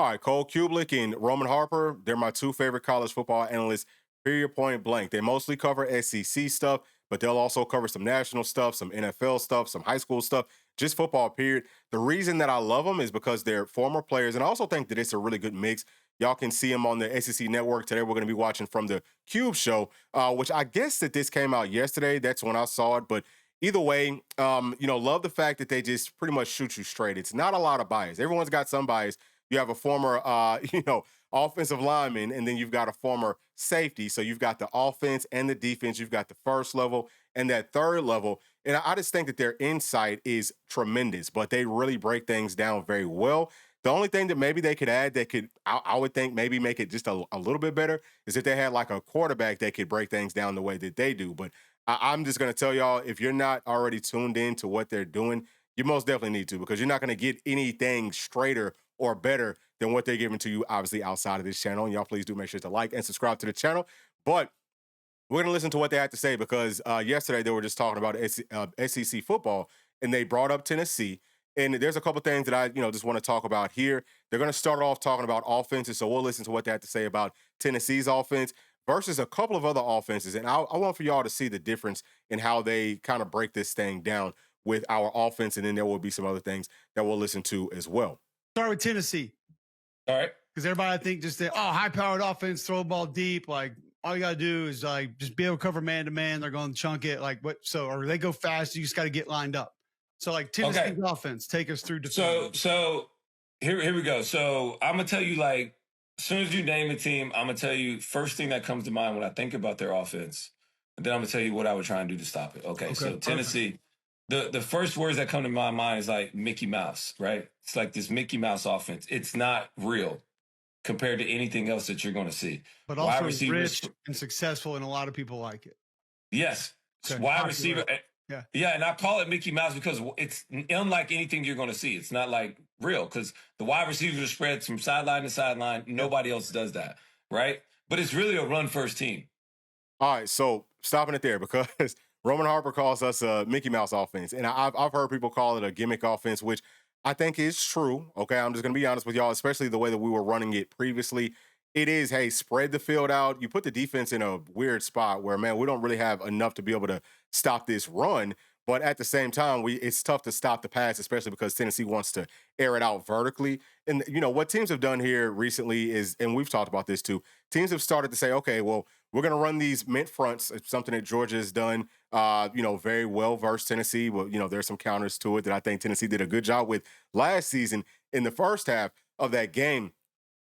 All right, Cole Cubelic and Roman Harper, they're my two favorite college football analysts, period, point blank. They mostly cover SEC stuff, but they'll also cover some national stuff, some NFL stuff, some high school stuff, just football, period. The reason that I love them is because they're former players, and I also think that it's a really good mix. Y'all can see them on the SEC network. Today, we're going to be watching from the Cube show, which I guess that this came out yesterday. That's when I saw it, but either way, love the fact that they just pretty much shoot you straight. It's not a lot of bias. Everyone's got some bias. You have a former, offensive lineman, and then you've got a former safety. So you've got the offense and the defense. You've got the first level and that third level. And I just think that their insight is tremendous, but they really break things down very well. The only thing that maybe they could add that could, I would think, maybe make it just a little bit better is if they had like a quarterback that could break things down the way that they do. But I'm just going to tell y'all, if you're not already tuned in to what they're doing, you most definitely need to, because you're not going to get anything straighter or better than what they're giving to you, obviously, outside of this channel. And y'all please do make sure to like and subscribe to the channel. But we're going to listen to what they had to say, because yesterday they were just talking about SEC football, and they brought up Tennessee. And there's a couple things that I, just want to talk about here. They're going to start off talking about offenses, so we'll listen to what they have to say about Tennessee's offense versus a couple of other offenses. And I want for y'all to see the difference in how they kind of break this thing down with our offense, and then there will be some other things that we'll listen to as well. Start with Tennessee. All right. Because everybody, I think, just high-powered offense, throw the ball deep. Like, all you got to do is, just be able to cover man-to-man. They're going to chunk it. Or they go fast. You just got to get lined up. So, Tennessee's offense, take us through defense. So here we go. So, I'm going to tell you, as soon as you name a team, I'm going to tell you first thing that comes to mind when I think about their offense. And then I'm going to tell you what I would try and do to stop it. Okay, so Tennessee. The first words that come to my mind is like Mickey Mouse, right? It's like this Mickey Mouse offense. It's not real compared to anything else that you're going to see. But also rich and successful, and a lot of people like it. Yes. Okay. Wide receiver. Yeah, and I call it Mickey Mouse because it's unlike anything you're going to see. It's not like real, because the wide receivers are spread from sideline to sideline. Nobody else does that, right? But it's really a run-first team. All right, so stopping it there, because Roman Harper calls us a Mickey Mouse offense, and I've heard people call it a gimmick offense, which I think is true. Okay, I'm just going to be honest with y'all, especially the way that we were running it previously. It is, hey, spread the field out. You put the defense in a weird spot where, man, we don't really have enough to be able to stop this run. But at the same time, it's tough to stop the pass, especially because Tennessee wants to air it out vertically. And, what teams have done here recently is, and we've talked about this too, teams have started to say, okay, well, we're going to run these mint fronts. It's something that Georgia has done, very well versus Tennessee. Well, there's some counters to it that I think Tennessee did a good job with last season in the first half of that game.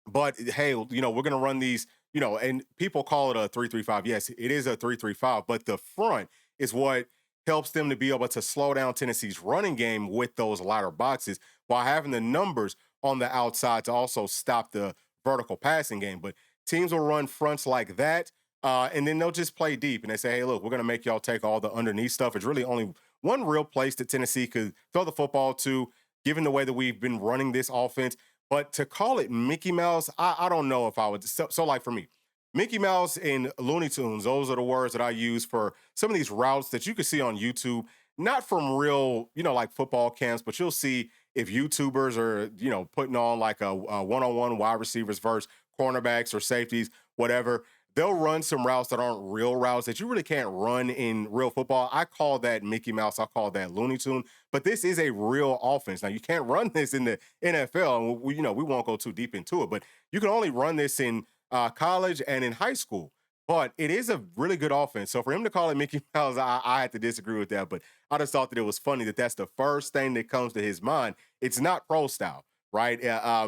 But, hey, we're going to run these, and people call it a 3-3-5. Yes, it is a 3-3-5, but the front is what helps them to be able to slow down Tennessee's running game with those lighter boxes, while having the numbers on the outside to also stop the vertical passing game. But teams will run fronts like that, and then they'll just play deep. And they say, hey, look, we're going to make y'all take all the underneath stuff. It's really only one real place that Tennessee could throw the football to, given the way that we've been running this offense. But to call it Mickey Mouse, I don't know if I would. So for me, Mickey Mouse and Looney Tunes, those are the words that I use for some of these routes that you can see on YouTube, not from real, like football camps, but you'll see if YouTubers are, putting on like a one-on-one wide receivers versus cornerbacks or safeties, whatever. They'll run some routes that aren't real routes that you really can't run in real football. I call that Mickey Mouse. I call that Looney Tune. But this is a real offense. Now, you can't run this in the NFL, and we won't go too deep into it, but you can only run this in college and in high school. But it is a really good offense. So for him to call it Mickey Mouse, I had to disagree with that. But I just thought that it was funny that that's the first thing that comes to his mind. It's not pro style, right?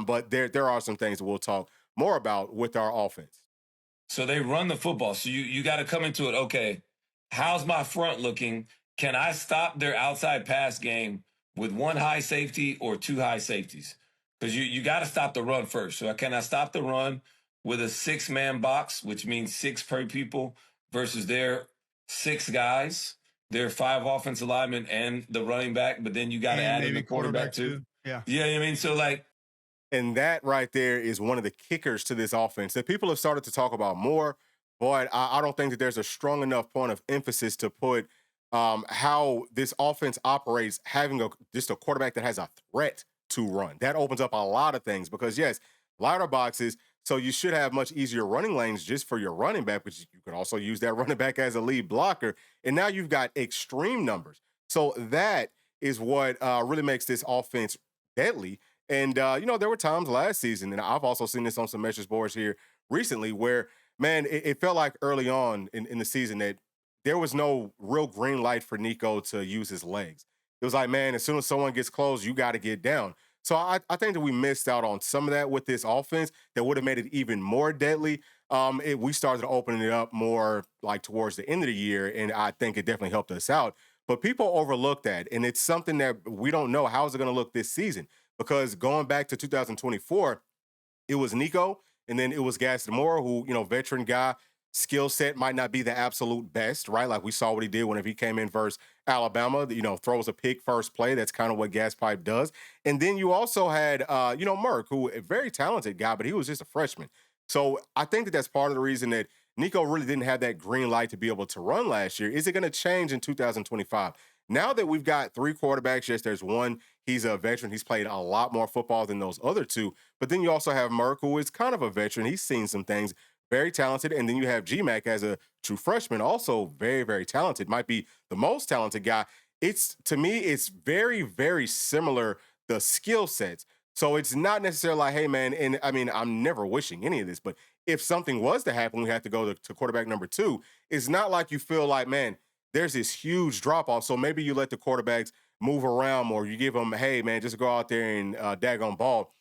But there are some things that we'll talk more about with our offense. So they run the football. So you got to come into it. Okay, how's my front looking? Can I stop their outside pass game with one high safety or two high safeties? Because you got to stop the run first. So can I stop the run with a 6-man box, which means 6 per people, versus their 6 guys, their 5 offensive linemen and the running back, but then you got to add in the quarterback too. Yeah. Yeah, I mean, so and that right there is one of the kickers to this offense that people have started to talk about more, but I don't think that there's a strong enough point of emphasis to put how this offense operates, having just a quarterback that has a threat to run. That opens up a lot of things because, yes, lighter boxes. So you should have much easier running lanes just for your running back, but you could also use that running back as a lead blocker. And now you've got extreme numbers. So that is what really makes this offense deadly. And, there were times last season, and I've also seen this on some message boards here recently, where, man, it felt like early on in the season that there was no real green light for Nico to use his legs. It was like, man, as soon as someone gets close, you got to get down. So I think that we missed out on some of that with this offense that would have made it even more deadly. We started opening it up more like towards the end of the year, and I think it definitely helped us out. But people overlook that, and it's something that we don't know how is it going to look this season, because going back to 2024, it was Nico, and then it was Gaston who, veteran guy, skill set might not be the absolute best, right? Like we saw what he did whenever he came in versus Alabama, throws a pick first play. That's kind of what Gas Pipe does. And then you also had, Merck, who a very talented guy, but he was just a freshman. So I think that that's part of the reason that Nico really didn't have that green light to be able to run last year. Is it going to change in 2025? Now that we've got three quarterbacks, yes, there's one. He's a veteran. He's played a lot more football than those other two. But then you also have Merck, who is kind of a veteran. He's seen some things, very talented. And then you have GMAC as a true freshman, also very, very talented. Might be the most talented guy. To me, it's very, very similar, the skill sets. So it's not necessarily like, hey, man, and I mean, I'm never wishing any of this, but if something was to happen, we have to go to quarterback number two. It's not like you feel like, man, there's this huge drop off. So maybe you let the quarterbacks move around more. You give them, hey, man, just go out there and daggone ball.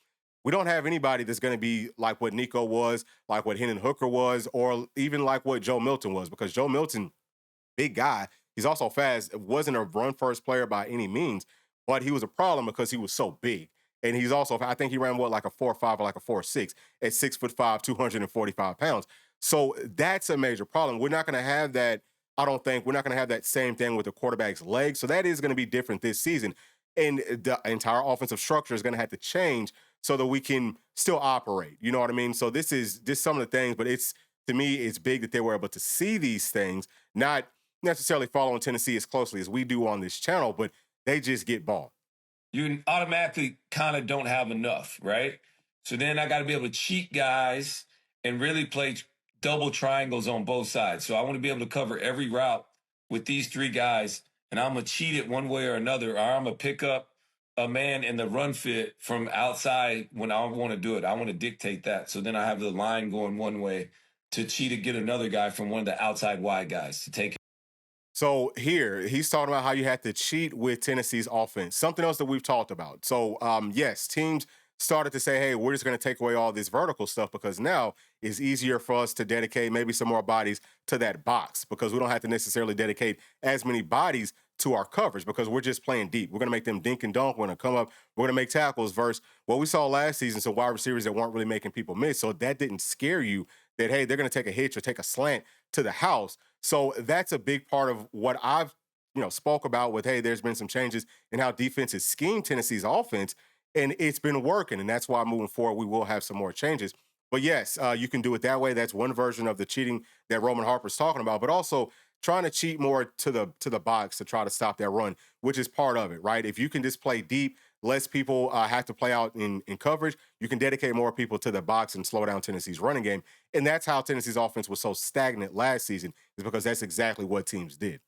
We don't have anybody that's going to be like what Nico was, like what Hendon Hooker was, or even like what Joe Milton was, because Joe Milton, big guy, he's also fast, wasn't a run first player by any means, but he was a problem because he was so big. And he's also, I think he ran like a 4.5 or like a 4.6 at 6'5", 245 pounds. So that's a major problem. We're not going to have that. I don't think we're not going to have that same thing with the quarterback's legs. So that is going to be different this season. And the entire offensive structure is going to have to change so that we can still operate. You know what I mean? So this is just some of the things, but to me, it's big that they were able to see these things, not necessarily following Tennessee as closely as we do on this channel, but they just get ball. You automatically kind of don't have enough, right? So then I got to be able to cheat guys and really play double triangles on both sides. So I want to be able to cover every route with these three guys, and I'm going to cheat it one way or another, or I'm going to pick up a man in the run fit from outside when I want to do it. I want to dictate that. So then I have the line going one way to cheat to get another guy from one of the outside wide guys to take it. So here, he's talking about how you had to cheat with Tennessee's offense, something else that we've talked about. So, yes, teams started to say, hey, we're just going to take away all this vertical stuff because now it's easier for us to dedicate maybe some more bodies to that box because we don't have to necessarily dedicate as many bodies to our coverage because we're just playing deep. We're going to make them dink and dunk. We're going to come up. We're going to make tackles versus what we saw last season, so wide receivers that weren't really making people miss. So that didn't scare you that, hey, they're going to take a hitch or take a slant to the house. So that's a big part of what I've, spoke about with, hey, there's been some changes in how defenses scheme Tennessee's offense, and it's been working. And that's why moving forward, we will have some more changes. But yes, you can do it that way. That's one version of the cheating that Roman Harper's talking about, but also trying to cheat more to the box to try to stop that run, which is part of it, right? If you can just play deep, less people have to play out in coverage, you can dedicate more people to the box and slow down Tennessee's running game. And that's how Tennessee's offense was so stagnant last season, is because that's exactly what teams did.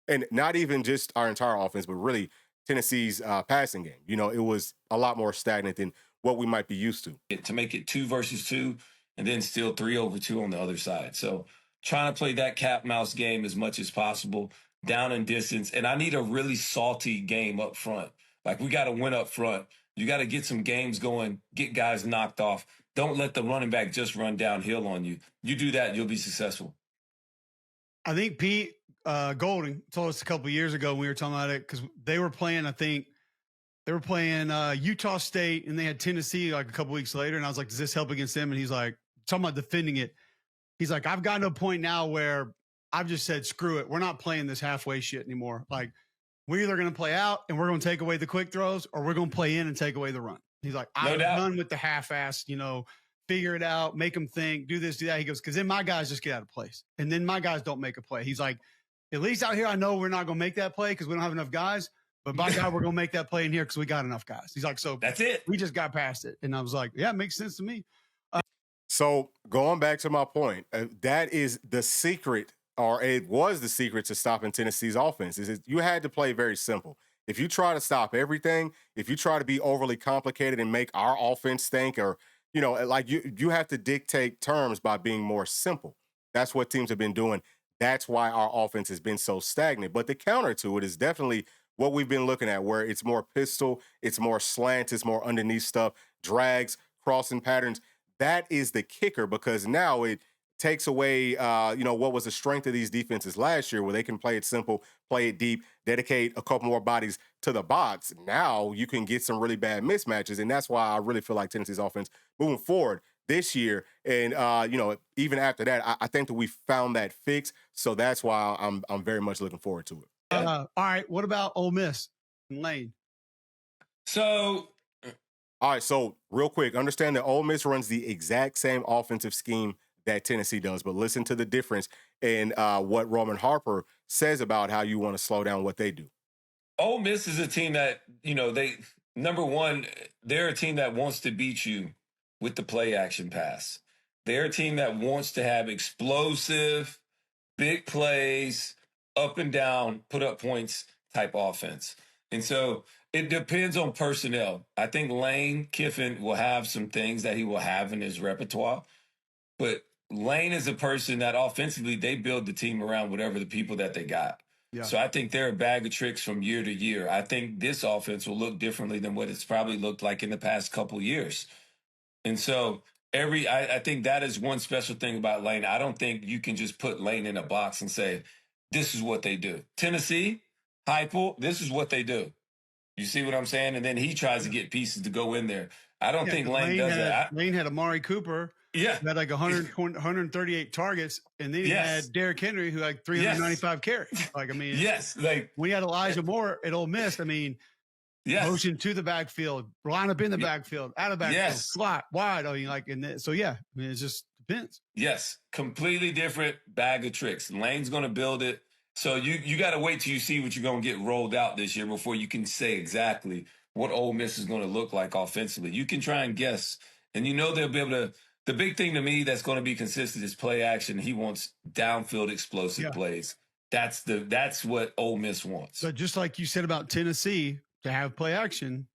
And not even just our entire offense, but really Tennessee's passing game. It was a lot more stagnant than what we might be used to. To make it 2 versus 2 and then still 3 over 2 on the other side. So trying to play that cat mouse game as much as possible, down in distance. And I need a really salty game up front. Like, we got to win up front. You got to get some games going, get guys knocked off. Don't let the running back just run downhill on you. You do that, you'll be successful. I think Pete Golding told us a couple of years ago when we were talking about it, because they were playing, Utah State, and they had Tennessee like a couple weeks later. And I was like, does this help against them? And he's like, talking about defending it. He's like, I've gotten to a point now where I've just said, screw it. We're not playing this halfway shit anymore. Like, we're either going to play out and we're going to take away the quick throws, or we're going to play in and take away the run. He's like, I'm done with the half-ass, figure it out, make them think, do this, do that. He goes, because then my guys just get out of place. And then my guys don't make a play. He's like, at least out here, I know we're not going to make that play because we don't have enough guys. But by God, we're going to make that play in here because we got enough guys. He's like, so that's it. We just got past it. And I was like, yeah, it makes sense to me. So going back to my point, that is the secret, or it was the secret to stopping Tennessee's offense, is that you had to play very simple. If you try to stop everything, if you try to be overly complicated and make our offense think, or, like you have to dictate terms by being more simple. That's what teams have been doing. That's why our offense has been so stagnant. But the counter to it is definitely what we've been looking at, where it's more pistol, it's more slant, it's more underneath stuff, drags, crossing patterns. That is the kicker, because now it takes away, what was the strength of these defenses last year, where they can play it simple, play it deep, dedicate a couple more bodies to the box. Now you can get some really bad mismatches, and that's why I really feel like Tennessee's offense moving forward this year, and even after that, I think that we found that fix. So that's why I'm very much looking forward to it. All right, what about Ole Miss and Lane? So. All right, so real quick, understand that Ole Miss runs the exact same offensive scheme that Tennessee does, but listen to the difference in what Roman Harper says about how you want to slow down what they do. Ole Miss is a team that, number one, they're a team that wants to beat you with the play action pass. They're a team that wants to have explosive, big plays, up and down, put up points type offense. And so it depends on personnel. I think Lane Kiffin will have some things that he will have in his repertoire, but Lane is a person that offensively they build the team around whatever the people that they got. Yeah. So I think they're a bag of tricks from year to year. I think this offense will look differently than what it's probably looked like in the past couple years. And so I think that is one special thing about Lane. I don't think you can just put Lane in a box and say, this is what they do. Tennessee, Heupel, this is what they do. You see what I'm saying? And then he tries to get pieces to go in there. I don't think Lane does that. Lane had Amari Cooper. Yeah. Who had like 138 targets. And then he had Derrick Henry, who had 395 carries. Like, I mean, when he had Elijah Moore at Ole Miss, I mean, motion to the backfield, line up in the backfield, out of backfield, slot, wide. I mean, it just depends. Yes. Completely different bag of tricks. Lane's going to build it. So you got to wait till you see what you're going to get rolled out this year before you can say exactly what Ole Miss is going to look like offensively. You can try and guess, and they'll be able to. The big thing to me that's going to be consistent is play action. He wants downfield explosive plays. That's what Ole Miss wants. But just like you said about Tennessee, to have play action,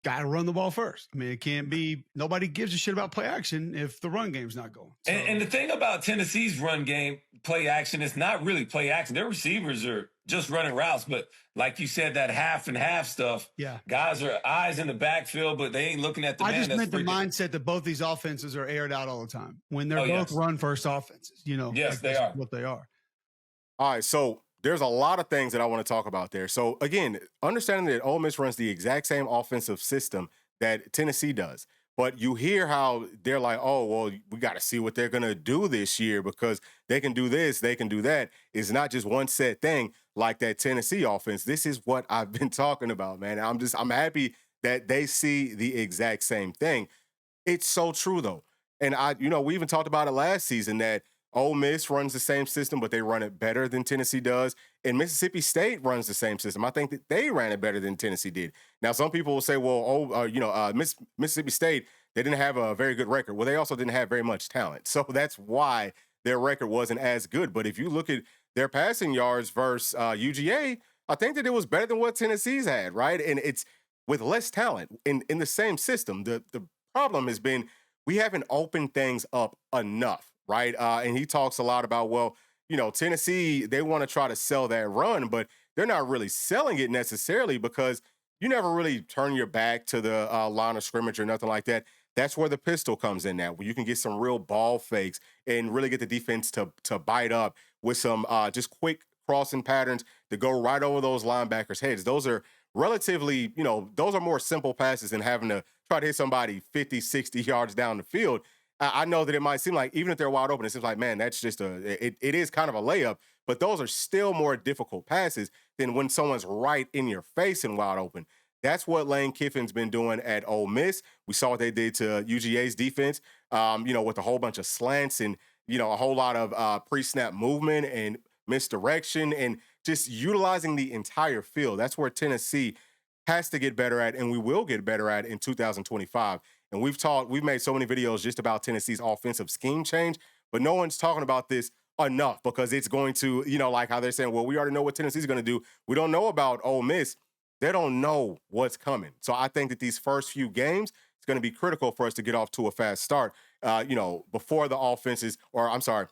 got to run the ball first. I mean, it can't be – nobody gives a shit about play action if the run game's not going. So. And the thing about Tennessee's run game, play action, it's not really play action. Their receivers are just running routes. But like you said, that half and half stuff, guys are eyes in the backfield, but they ain't looking at the man. I just meant the mindset that both these offenses are aired out all the time when they're both run-first offenses. Yes, they are. What they are. All right, so – there's a lot of things that I want to talk about there. So again, understanding that Ole Miss runs the exact same offensive system that Tennessee does. But you hear how they're like, oh, well, we got to see what they're going to do this year because they can do this, they can do that. It's not just one set thing like that Tennessee offense. This is what I've been talking about, man. I'm happy that they see the exact same thing. It's so true, though. And we even talked about it last season that Ole Miss runs the same system, but they run it better than Tennessee does. And Mississippi State runs the same system. I think that they ran it better than Tennessee did. Now, some people will say, well, Mississippi State, they didn't have a very good record. Well, they also didn't have very much talent. So that's why their record wasn't as good. But if you look at their passing yards versus UGA, I think that it was better than what Tennessee's had, right? And it's with less talent in the same system. The problem has been we haven't opened things up enough. Right. And he talks a lot about, Tennessee, they want to try to sell that run, but they're not really selling it necessarily because you never really turn your back to the line of scrimmage or nothing like that. That's where the pistol comes in now, where you can get some real ball fakes and really get the defense to bite up with some just quick crossing patterns to go right over those linebackers' heads. Those are relatively, those are more simple passes than having to try to hit somebody 50, 60 yards down the field. I know that it might seem like, even if they're wide open, it seems like, man, that's just it is kind of a layup, but those are still more difficult passes than when someone's right in your face and wide open. That's what Lane Kiffin's been doing at Ole Miss. We saw what they did to UGA's defense, with a whole bunch of slants and, a whole lot of pre-snap movement and misdirection. And just utilizing the entire field. That's where Tennessee has to get better at, and we will get better at in 2025. And we've made so many videos just about Tennessee's offensive scheme change, but no one's talking about this enough because it's going to, like how they're saying, well, we already know what Tennessee's going to do. We don't know about Ole Miss. They don't know what's coming. So I think that these first few games, it's going to be critical for us to get off to a fast start, before the offenses, or I'm sorry,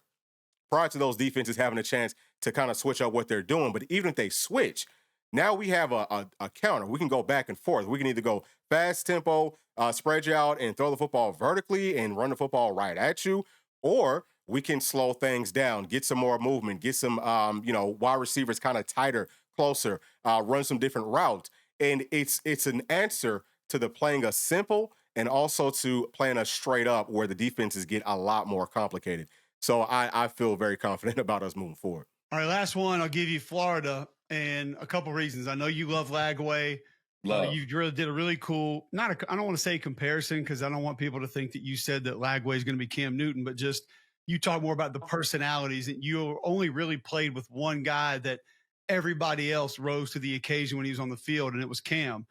prior to those defenses having a chance to kind of switch up what they're doing. But even if they switch, now we have a counter. We can go back and forth. We can either go fast tempo, spread you out and throw the football vertically and run the football right at you, or we can slow things down, get some more movement, get some, wide receivers kind of tighter, closer, run some different routes. And it's an answer to the playing a simple and also to playing a straight up where the defenses get a lot more complicated. So I feel very confident about us moving forward. All right, last one. I'll give you Florida, and a couple reasons. I know you love Lagway. You really did a really cool, I don't want to say comparison because I don't want people to think that you said that Lagway is going to be Cam Newton, but just you talk more about the personalities, and you only really played with one guy that everybody else rose to the occasion when he was on the field, and it was Cam.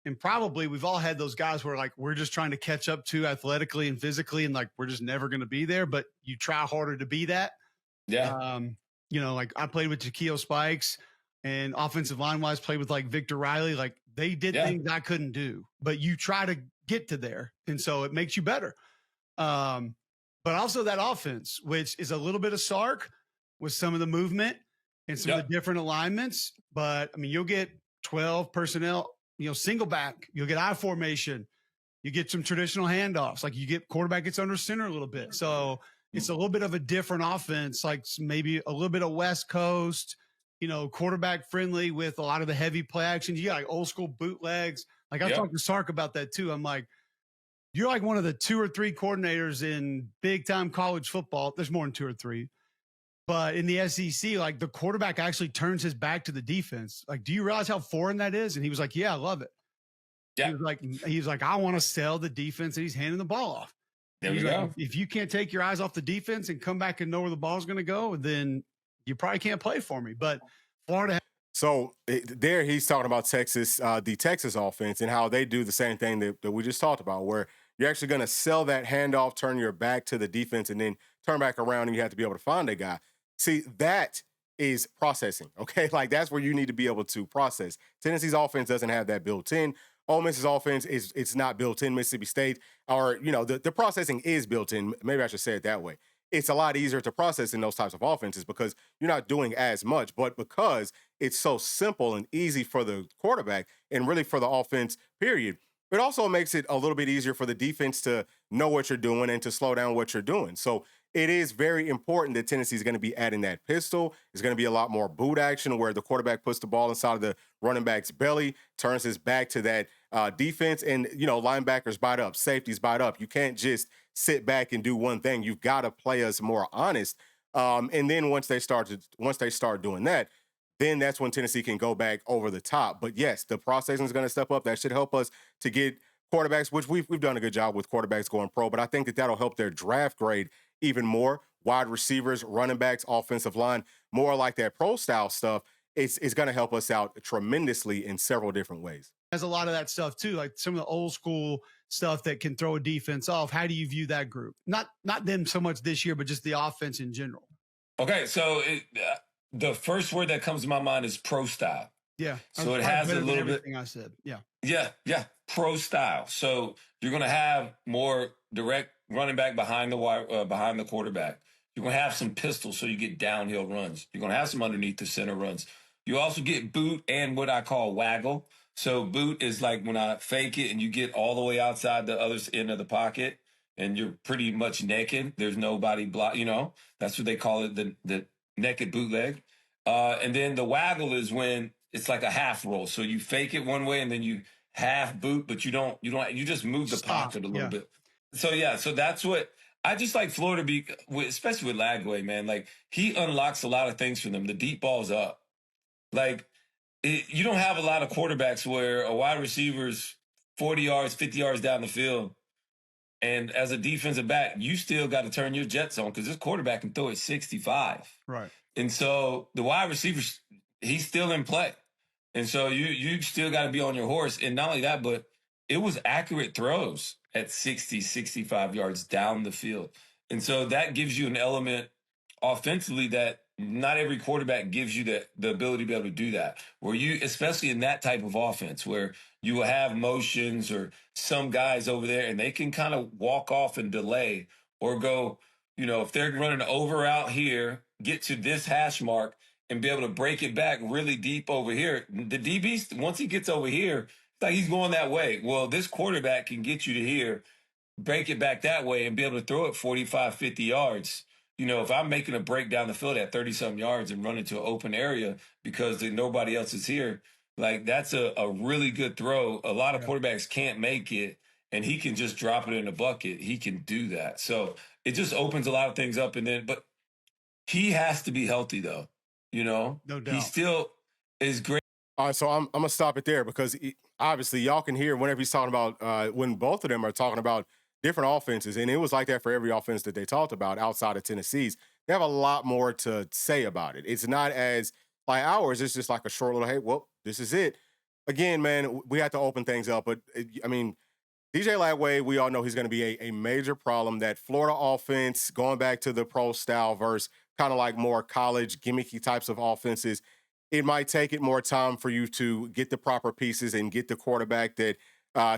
And probably we've all had those guys where we're just trying to catch up to athletically and physically, and we're just never going to be there, but you try harder to be that. Yeah. I played with Shaquille Spikes, and offensive line wise played with Victor Riley. They did things I couldn't do, but you try to get to there. And so it makes you better. But also that offense, which is a little bit of Sark with some of the movement and some of the different alignments. But you'll get 12 personnel, single back, you'll get I formation, you get some traditional handoffs, you get quarterback gets under center a little bit. So it's a little bit of a different offense, maybe a little bit of West Coast, quarterback friendly with a lot of the heavy play actions. You got old school bootlegs. I talked to Sark about that too. I'm like, you're one of the 2 or 3 coordinators in big time college football. There's more than 2 or 3, but in the SEC, the quarterback actually turns his back to the defense. Do you realize how foreign that is? And he was like, yeah, I love it. Yeah. He was like, I want to sell the defense, and he's handing the ball off. There we go. If you can't take your eyes off the defense and come back and know where the ball's going to go, then you probably can't play for me. But Florida. So there he's talking about Texas, the Texas offense, and how they do the same thing that we just talked about, where you're actually going to sell that handoff, turn your back to the defense, and then turn back around, and you have to be able to find a guy. See, that is processing, okay? That's where you need to be able to process. Tennessee's offense doesn't have that built in. Ole Miss's offense it's not built in. Mississippi State, or the processing is built in. Maybe I should say it that way. It's a lot easier to process in those types of offenses because you're not doing as much, but because it's so simple and easy for the quarterback and really for the offense, period. It also makes it a little bit easier for the defense to know what you're doing and to slow down what you're doing. So it is very important that Tennessee is going to be adding that pistol. It's going to be a lot more boot action where the quarterback puts the ball inside of the running back's belly, turns his back to that defense, and, linebackers bite up, safeties bite up. You can't just sit back and do one thing. You've got to play us more honest. And then once they start doing that, then that's when Tennessee can go back over the top. But yes, the processing is going to step up. That should help us to get quarterbacks, which we've done a good job with quarterbacks going pro, but I think that'll help their draft grade even more. Wide receivers, running backs, offensive line, more like that pro style stuff. It's going to help us out tremendously in several different ways. Has a lot of that stuff too, like some of the old school stuff that can throw a defense off. How do you view that group? Not them so much this year, but just the offense in general. Okay, so the first word that comes to my mind is pro style. Yeah. So it has a little bit. Everything I said. Yeah. Yeah. Pro style. So you're going to have more direct running back behind the quarterback. You're going to have some pistols, so you get downhill runs. You're going to have some underneath the center runs. You also get boot and what I call waggle. So boot is like when I fake it and you get all the way outside the other end of the pocket and you're pretty much naked. There's nobody block. That's what they call it, the naked bootleg. And then the waggle is when it's like a half roll. So you fake it one way and then you half boot, but you just move the pocket a little bit. So that's what I just like Florida especially with Lagway, man. He unlocks a lot of things for them. The deep ball's up. You don't have a lot of quarterbacks where a wide receiver's 40 yards, 50 yards down the field. And as a defensive back, you still got to turn your jets on because this quarterback can throw it 65. Right. And so the wide receivers, he's still in play. And so you still got to be on your horse. And not only that, but it was accurate throws at 60, 65 yards down the field. And so that gives you an element offensively that not every quarterback gives you the ability to be able to do that. Where you, especially in that type of offense, where you will have motions or some guys over there and they can kind of walk off and delay or go, if they're running over out here, get to this hash mark and be able to break it back really deep over here. The DB, once he gets over here, it's like he's going that way. Well, this quarterback can get you to here, break it back that way, and be able to throw it 45, 50 yards. If I'm making a break down the field at 30-some yards and run into an open area because nobody else is here, like that's a really good throw. A lot of quarterbacks can't make it, and he can just drop it in a bucket. He can do that. So it just opens a lot of things up. But he has to be healthy, though. No doubt. He still is great. All right, so I'm going to stop it there because obviously y'all can hear whenever he's talking about when both of them are talking about different offenses, and it was like that for every offense that they talked about outside of Tennessee's. They have a lot more to say about it. It's not as like ours. It's just like a short little, hey, well, this is it. Again, man, we have to open things up. But, DJ Lagway, we all know he's going to be a major problem. That Florida offense, going back to the pro style versus kind of like more college gimmicky types of offenses, it might take it more time for you to get the proper pieces and get the quarterback that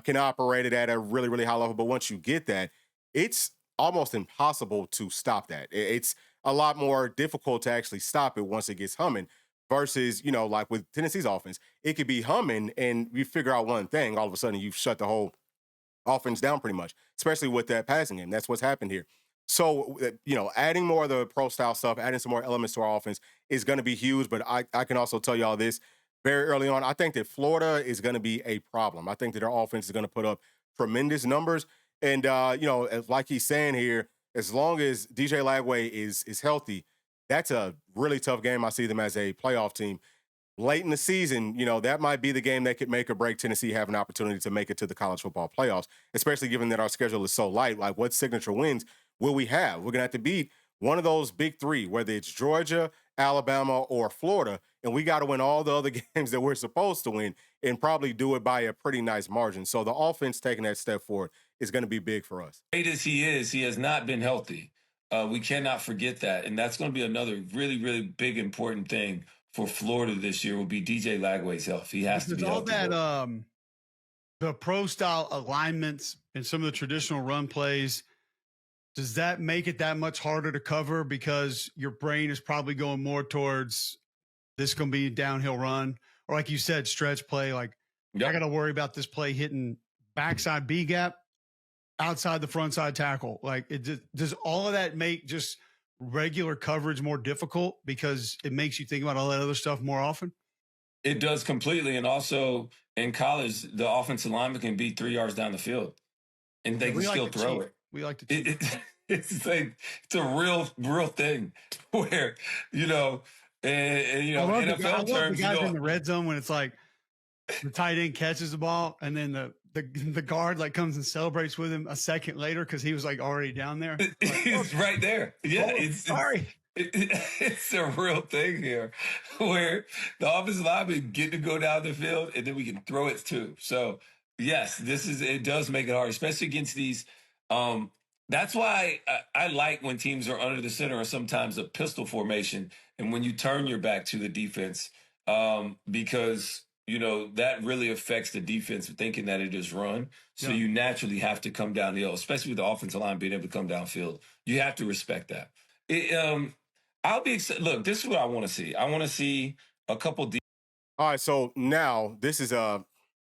can operate it at a really, really high level. But once you get that, it's almost impossible to stop that. It's a lot more difficult to actually stop it once it gets humming versus, like with Tennessee's offense, it could be humming and you figure out one thing. All of a sudden, you've shut the whole offense down pretty much, especially with that passing game. That's what's happened here. So, adding more of the pro style stuff, adding some more elements to our offense is going to be huge. But I can also tell y'all this very early on. I think that Florida is going to be a problem. I think that our offense is going to put up tremendous numbers. And, like he's saying here, as long as DJ Lagway is healthy, that's a really tough game. I see them as a playoff team. Late in the season, that might be the game that could make or break Tennessee have an opportunity to make it to the college football playoffs, especially given that our schedule is so light. Like, what signature wins will we have? We're going to have to beat one of those big three, whether it's Georgia, Alabama, or Florida, and we got to win all the other games that we're supposed to win and probably do it by a pretty nice margin. So the offense taking that step forward is going to be big for us. Great as he is, he has not been healthy. We cannot forget that. And that's going to be another really, really big, important thing for Florida this year will be DJ Lagway's health. He has to be healthy. All that, the pro-style alignments and some of the traditional run plays, does that make it that much harder to cover because your brain is probably going more towards this going to be a downhill run? Or like you said, stretch play, like I got to worry about this play hitting backside B gap, outside the front side tackle. Like, does all of that make just regular coverage more difficult because it makes you think about all that other stuff more often? It does completely. And also in college, the offensive lineman can be 3 yards down the field and they can still throw it. We like to cheat. It's a real thing where, NFL terms. The guys in the red zone when it's like the tight end catches the ball and then the guard like comes and celebrates with him a second later because he was like already down there. He's right there. Yeah, sorry. It's a real thing here where the offensive lineman get to go down the field and then we can throw it too. So yes, it does make it hard, especially against these. That's why I like when teams are under the center or sometimes a pistol formation and when you turn your back to the defense because that really affects the defense thinking that it is run. So you naturally have to come down the hill, especially with the offensive line being able to come downfield. You have to respect that. I'll be excited. Look, this is what I want to see. I want to see a couple. All right, so now this is kind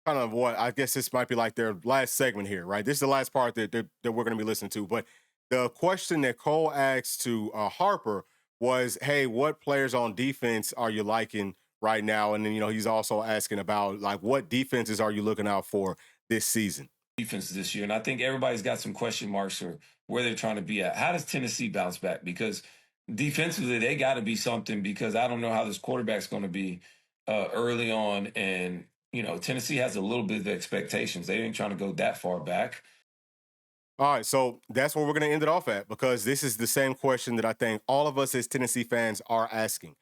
of what I guess this might be like their last segment here, right? This is the last part that we're going to be listening to. But the question that Cole asked to Harper was, "Hey, what players on defense are you liking right now?" And then he's also asking about like what defenses are you looking out for this season? Defense this year, and I think everybody's got some question marks or where they're trying to be at. How does Tennessee bounce back? Because defensively, they got to be something because I don't know how this quarterback's going to be early on. And, Tennessee has a little bit of expectations. They ain't trying to go that far back. All right, so that's where we're going to end it off at because this is the same question that I think all of us as Tennessee fans are asking.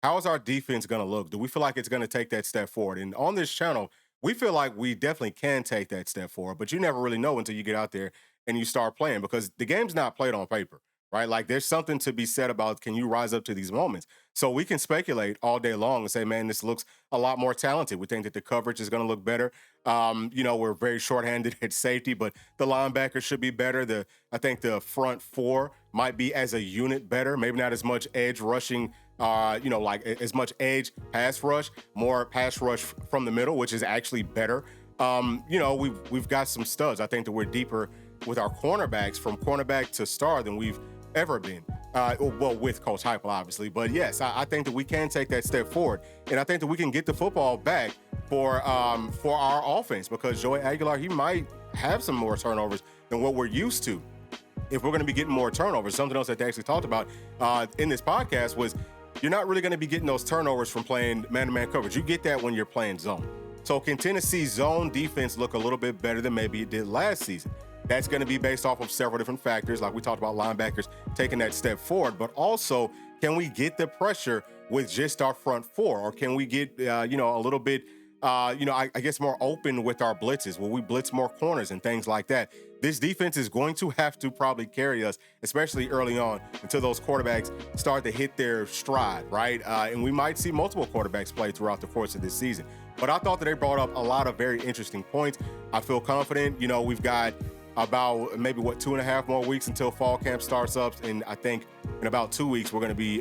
how is our defense going to look? Do we feel like it's going to take that step forward? And on this channel, we feel like we definitely can take that step forward, but you never really know until you get out there and you start playing, because the game's not played on paper, right? Like, there's something to be said about, can you rise up to these moments? So we can speculate all day long and say, man, this looks a lot more talented. We think that the coverage is going to look better. We're very shorthanded at safety, but the linebackers should be better. I think the front four might be as a unit better. Maybe not as much edge rushing, like as much edge pass rush, more pass rush from the middle, which is actually better. We've got some studs. I think that we're deeper with our cornerbacks, from cornerback to star, than we've ever been. With Coach Heupel, obviously. But yes, I think that we can take that step forward. And I think that we can get the football back for our offense, because Joey Aguilar, he might have some more turnovers than what we're used to. If we're going to be getting more turnovers, something else that they actually talked about in this podcast was, you're not really going to be getting those turnovers from playing man-to-man coverage. You get that when you're playing zone. So can Tennessee's zone defense look a little bit better than maybe it did last season? That's going to be based off of several different factors, like we talked about linebackers taking that step forward, but also, can we get the pressure with just our front four, or can we get a little bit I guess more open with our blitzes? Will we blitz more corners and things like that? This defense is going to have to probably carry us, especially early on, until those quarterbacks start to hit their stride, right? And we might see multiple quarterbacks play throughout the course of this season. But I thought that they brought up a lot of very interesting points. I feel confident. We've got about maybe 2.5 more weeks until fall camp starts up, and I think in about 2 weeks we're going to be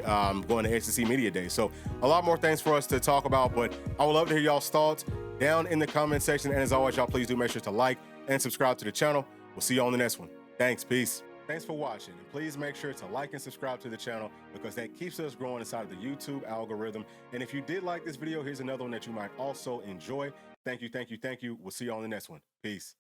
going to SEC Media Day. So a lot more things for us to talk about, but I would love to hear y'all's thoughts down in the comment section. And as always, y'all, please do make sure to like and subscribe to the channel. We'll see you on the next one. Thanks. Peace. Thanks for watching, and please make sure to like and subscribe to the channel, because that keeps us growing inside of the YouTube algorithm. And if you did like this video, here's another one that you might also enjoy. Thank you. We'll see you on the next one. Peace.